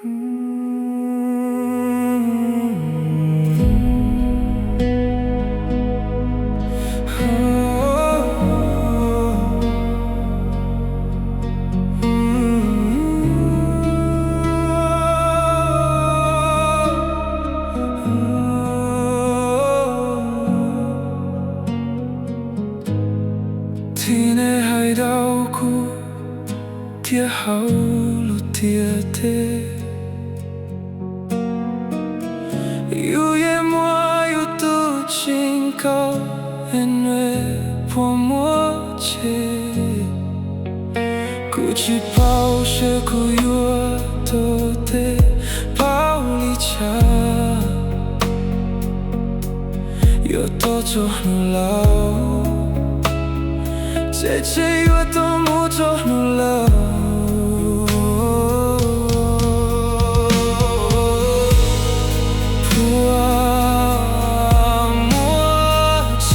天的海岛谷，贴好路贴贴，有夜幕有多清高，因为破默契，古气泡雪古有多的泡里茶，有多做努劳。姐姐有多么做努劳，不啊默契，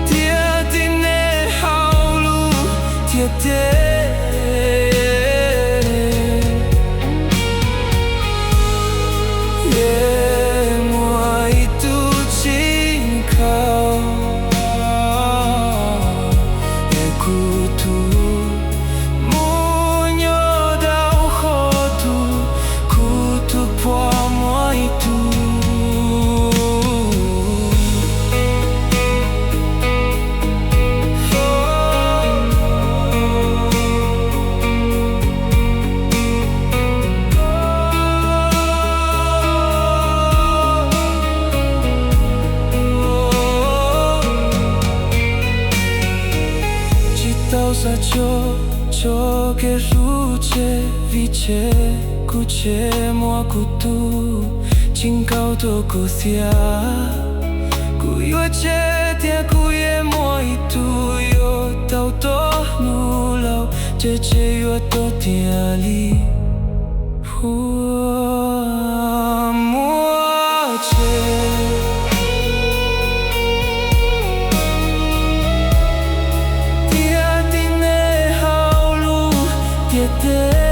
爹的那好路，爹爹。就给如切vì切古切莫古度，今高多古些，古有切点古也莫一度，有到多努劳，姐姐有多点力，我莫切。爹。